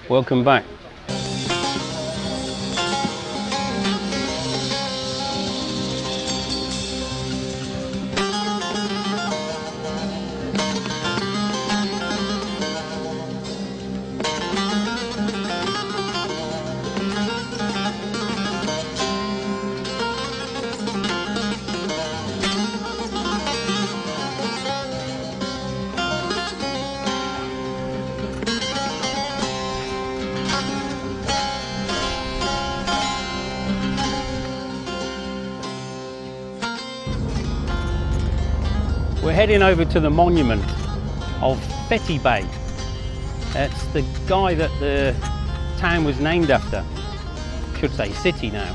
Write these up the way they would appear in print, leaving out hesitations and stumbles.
Welcome back. We're heading over to the monument of Fethiye. It's the guy that the town was named after. I should say city now.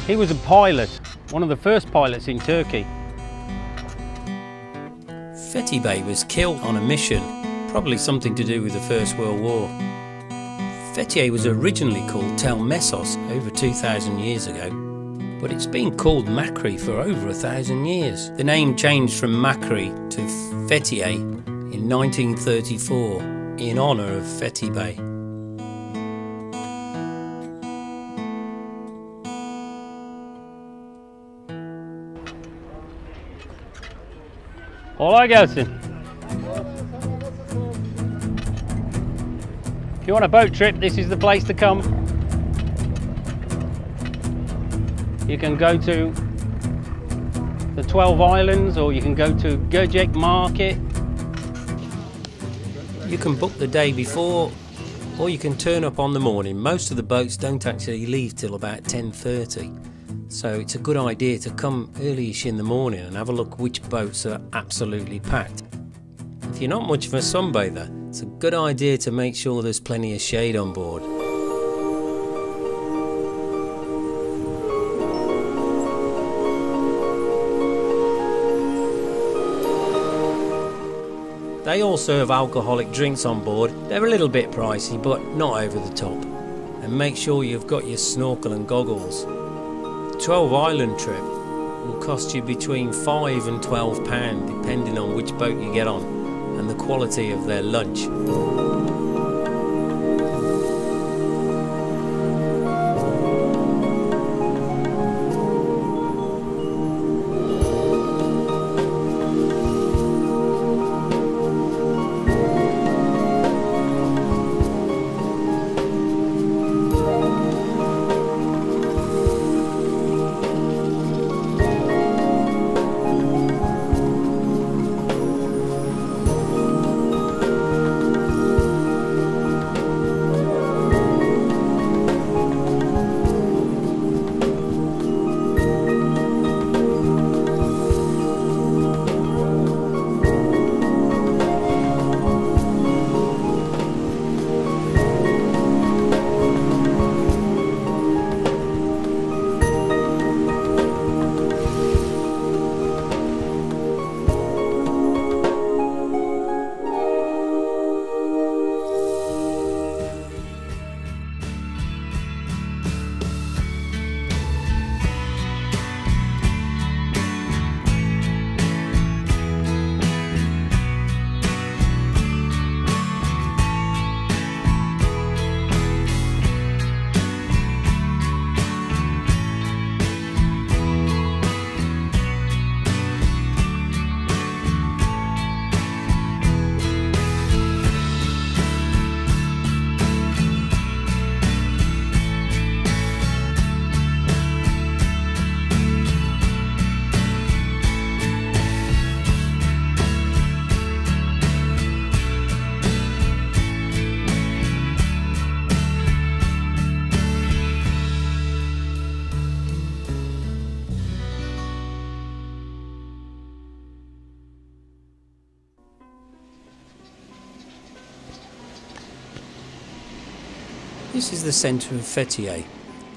He was a pilot, one of the first pilots in Turkey. Fethiye was killed on a mission, probably something to do with the First World War. Fethiye was originally called Tel Messos over 2,000 years ago, but it's been called Makri for over 1,000 years. The name changed from Makri to Fethiye in 1934 in honour of Fethiye. Kolay gelsin. If you want a boat trip, this is the place to come. You can go to the 12 Islands, or you can go to Göcek Market. You can book the day before, or you can turn up on the morning. Most of the boats don't actually leave till about 10:30, so it's a good idea to come early-ish in the morning and have a look which boats are absolutely packed. If you're not much of a sunbather, it's a good idea to make sure there's plenty of shade on board. They all serve alcoholic drinks on board. They're a little bit pricey, but not over the top. And make sure you've got your snorkel and goggles. The 12 Island trip will cost you between £5 and £12, depending on which boat you get on and the quality of their lunch. This is the centre of Fethiye.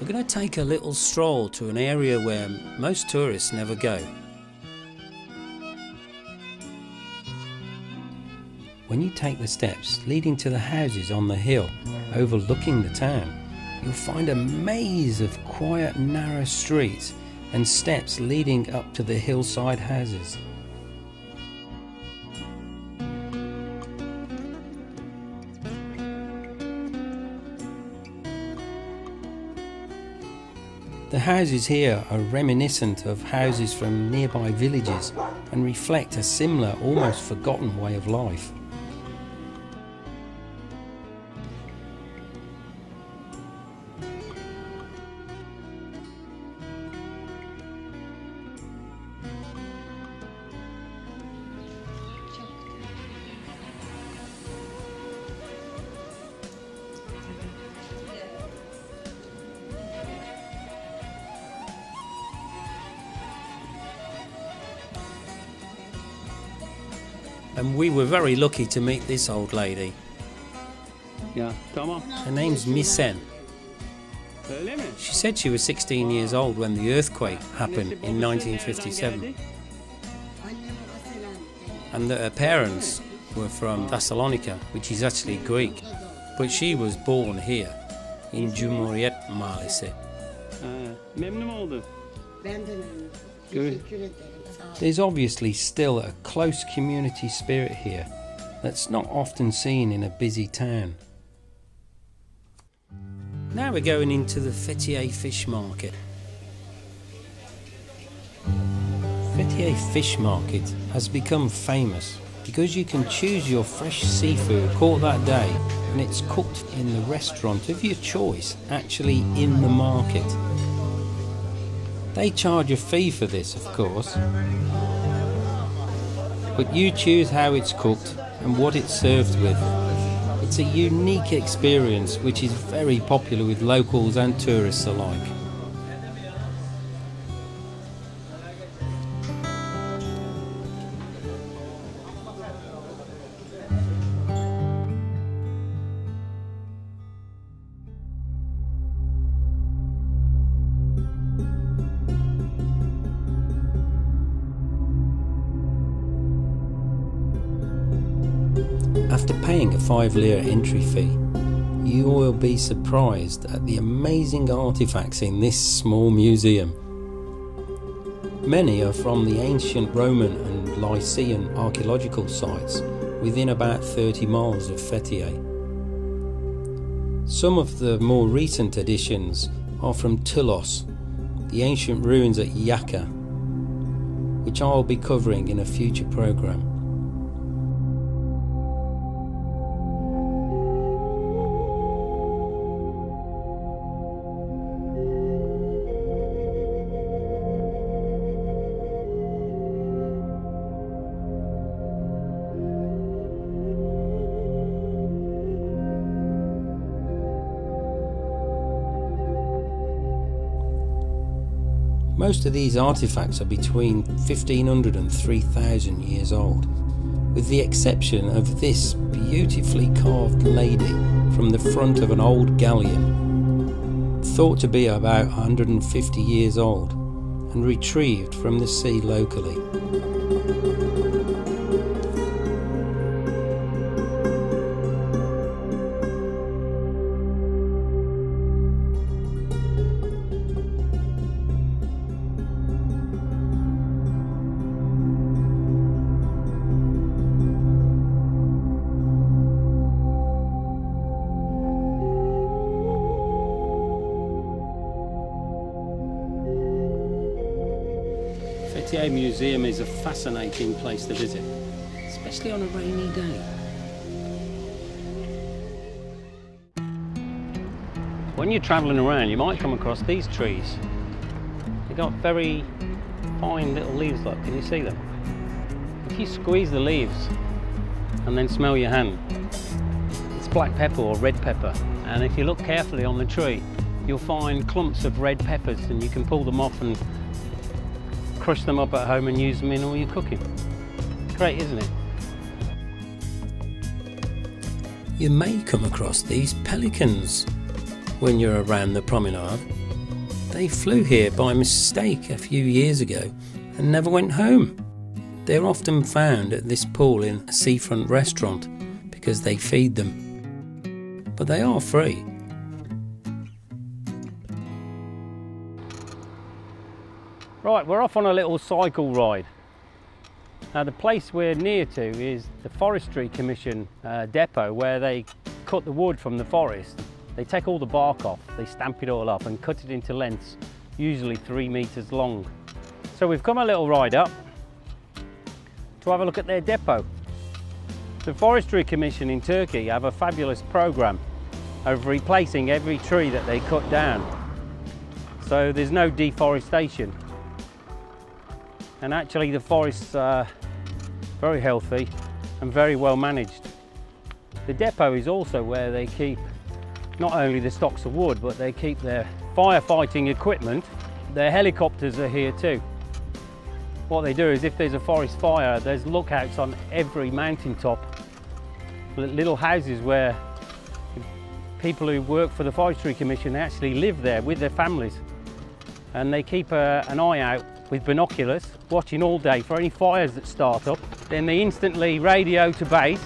We're going to take a little stroll to an area where most tourists never go. When you take the steps leading to the houses on the hill overlooking the town, you'll find a maze of quiet, narrow streets and steps leading up to the hillside houses. The houses here are reminiscent of houses from nearby villages and reflect a similar, almost forgotten way of life. And we were very lucky to meet this old lady. Ja, tamam. Her name's Misen. Öyle mi? She said she was 16 years old when the earthquake happened in 1957, and that her parents were from Thessalonica, which is actually Greek, but she was born here in Cumhuriyet Mahallesi. Memnun oldum. Ben de memnunum. Good. Teşekkür ederim. Sağ ol. There's obviously still a close community spirit here that's not often seen in a busy town. Now we're going into the Fethiye fish market. Fethiye fish market has become famous because you can choose your fresh seafood caught that day and it's cooked in the restaurant of your choice, actually in the market. They charge a fee for this, of course, but you choose how it's cooked and what it's served with. It's a unique experience which is very popular with locals and tourists alike. After paying a 5 lira entry fee, you will be surprised at the amazing artifacts in this small museum. Many are from the ancient Roman and Lycian archaeological sites within about 30 miles of Fethiye. Some of the more recent additions are from Tulos, the ancient ruins at Yaka, which I'll be covering in a future programme. Most of these artifacts are between 1500 and 3000 years old, with the exception of this beautifully carved lady from the front of an old galleon, thought to be about 150 years old and retrieved from the sea locally. Fethiye Museum is a fascinating place to visit, especially on a rainy day. When you're travelling around, you might come across these trees. They've got very fine little leaves, like, can you see them? If you squeeze the leaves and then smell your hand, it's black pepper or red pepper. And if you look carefully on the tree, you'll find clumps of red peppers, and you can pull them off and crush them up at home and use them in all your cooking. Great, isn't it? You may come across these pelicans when you're around the promenade. They flew here by mistake a few years ago and never went home. They're often found at this pool in a seafront restaurant because they feed them, but they are free. Right, we're off on a little cycle ride. Now the place we're near to is the Forestry Commission depot, where they cut the wood from the forest. They take all the bark off, they stamp it all up and cut it into lengths usually 3 meters long. So we've come a little ride up to have a look at their depot. The Forestry Commission in Turkey have a fabulous program of replacing every tree that they cut down. So there's no deforestation. And actually the forests are very healthy and very well managed. The depot is also where they keep not only the stocks of wood, but they keep their firefighting equipment. Their helicopters are here too. What they do is if there's a forest fire, there's lookouts on every mountaintop, little houses where people who work for the Forestry Commission actually live there with their families, and they keep an eye out with binoculars, watching all day for any fires that start up. Then they instantly radio to base,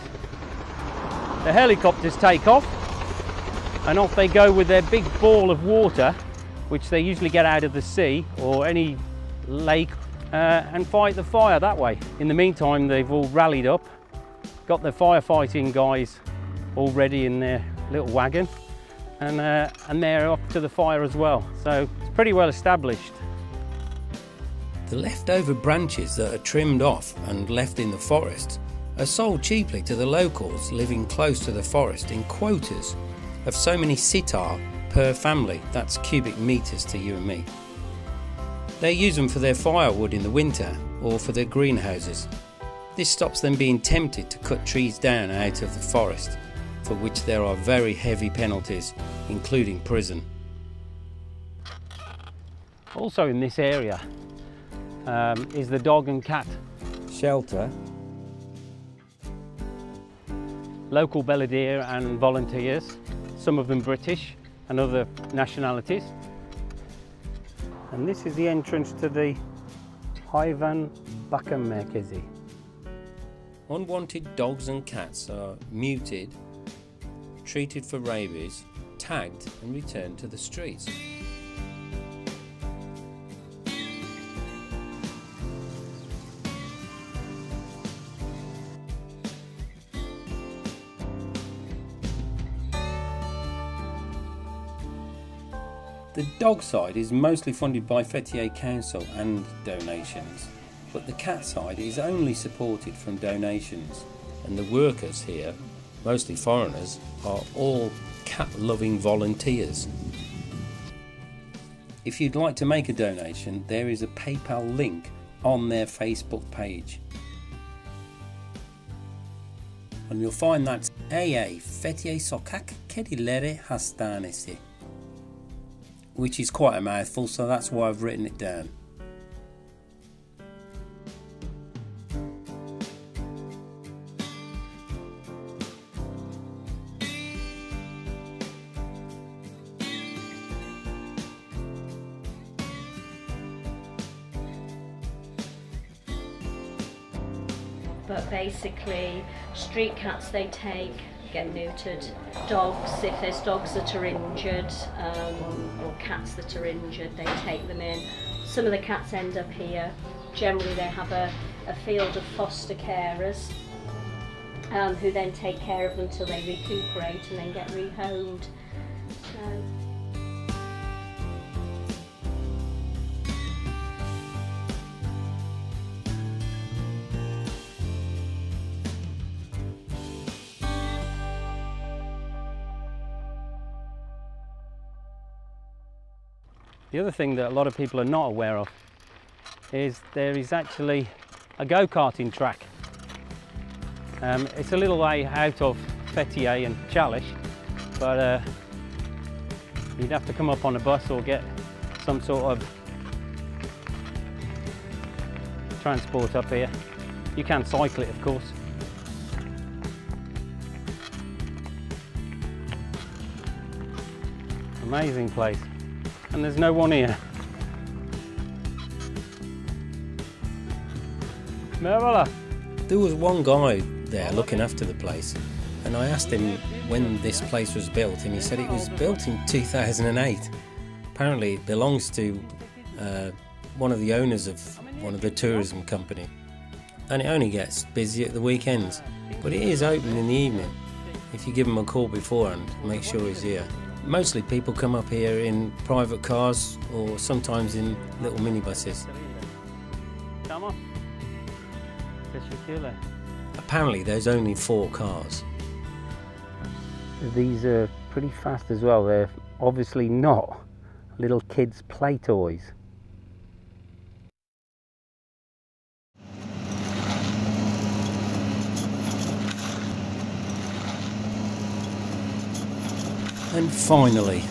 the helicopters take off, and off they go with their big ball of water, which they usually get out of the sea or any lake, and fight the fire that way. In the meantime, they've all rallied up, got their firefighting guys all ready in their little wagon, and they're up to the fire as well. So it's pretty well established. The leftover branches that are trimmed off and left in the forest are sold cheaply to the locals living close to the forest in quotas of so many sitar per family. That's cubic meters to you and me. They use them for their firewood in the winter or for their greenhouses. This stops them being tempted to cut trees down out of the forest, for which there are very heavy penalties, including prison. Also in this area is the dog and cat shelter. Local Belvedere and volunteers, some of them British and other nationalities. And this is the entrance to the Hayvan Bakım Merkezi. Unwanted dogs and cats are muted, treated for rabies, tagged and returned to the streets. The dog side is mostly funded by Fethiye Council and donations, but the cat side is only supported from donations, and the workers here, mostly foreigners, are all cat-loving volunteers. If you'd like to make a donation, there is a PayPal link on their Facebook page. And you'll find that's AA Fethiye Sokak Kedileri Hastanesi, which is quite a mouthful, so that's why I've written it down. But basically, street cats they take, get neutered. Dogs, if there's dogs that are injured, or cats that are injured, they take them in. Some of the cats end up here. Generally they have a field of foster carers who then take care of them until they recuperate and then get rehomed. So. The other thing that a lot of people are not aware of is there is actually a go-karting track. It's a little way out of Fethiye and Chalish, but you'd have to come up on a bus or get some sort of transport up here. You can cycle it, of course. Amazing place. And there's no one here. Merhaba. There was one guy there looking after the place, and I asked him when this place was built, and he said it was built in 2008. Apparently it belongs to one of the owners of one of the tourism company, and it only gets busy at the weekends, but it is open in the evening. If you give him a call beforehand, make sure he's here. Mostly people come up here in private cars or sometimes in little minibuses. Come on. Apparently there's only 4 cars. These are pretty fast as well. They're obviously not little kids' play toys. And finally,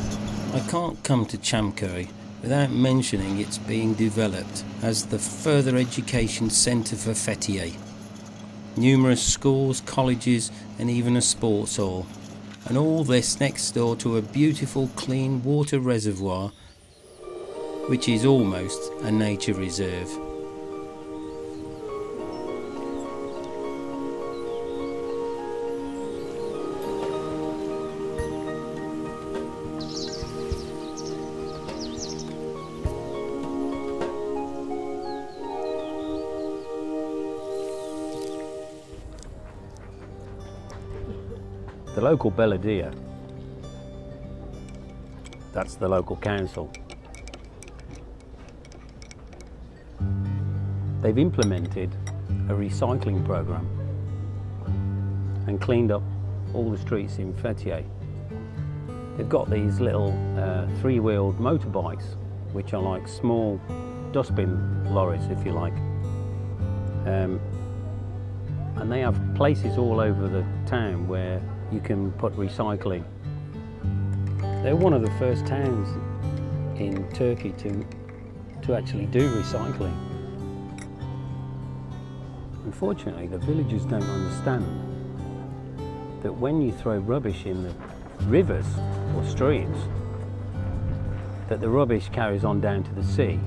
I can't come to Chamkerry without mentioning it's being developed as the Further Education Centre for Fethiye. Numerous schools, colleges and even a sports hall. And all this next door to a beautiful clean water reservoir which is almost a nature reserve. The local Beledier, that's the local council, they've implemented a recycling program and cleaned up all the streets in Fethiye. They've got these little 3-wheeled motorbikes, which are like small dustbin lorries, if you like. And they have places all over the town where you can put recycling. They're one of the first towns in Turkey to actually do recycling. Unfortunately, the villagers don't understand that when you throw rubbish in the rivers or streams, that the rubbish carries on down to the sea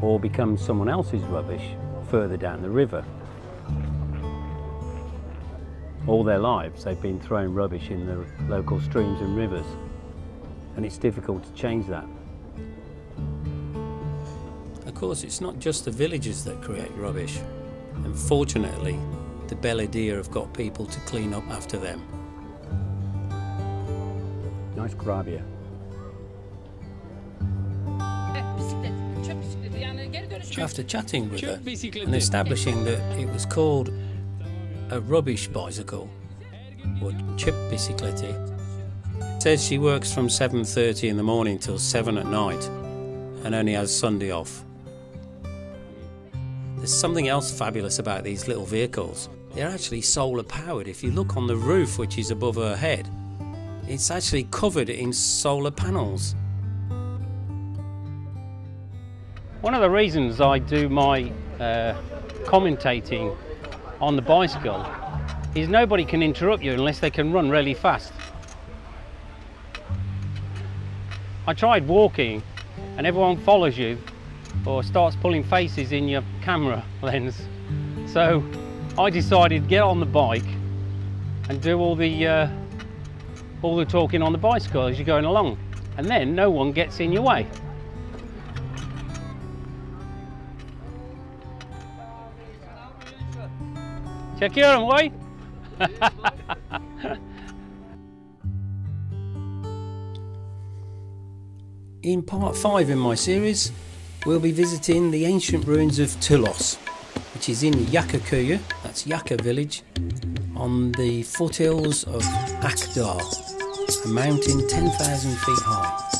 or becomes someone else's rubbish further down the river. All their lives they've been throwing rubbish in the local streams and rivers, and it's difficult to change that. Of course, it's not just the villagers that create rubbish. Unfortunately, the Beledier have got people to clean up after them. Nice grab here. After chatting with her and establishing that it was called a rubbish bicycle, or chip bisikleti, says she works from 7:30 in the morning till 7 at night and only has Sunday off. There's something else fabulous about these little vehicles. They're actually solar powered. If you look on the roof, which is above her head, it's actually covered in solar panels. One of the reasons I do my commentating on the bicycle is nobody can interrupt you unless they can run really fast. I tried walking and everyone follows you or starts pulling faces in your camera lens, so I decided to get on the bike and do all the talking on the bicycle as you're going along, and then no one gets in your way. Çekiyorum vay. In part 5 in my series, we'll be visiting the ancient ruins of Tulos, which is in Yakaköy'ü, that's Yaka village, on the foothills of Akdağ, a mountain 10,000 feet high.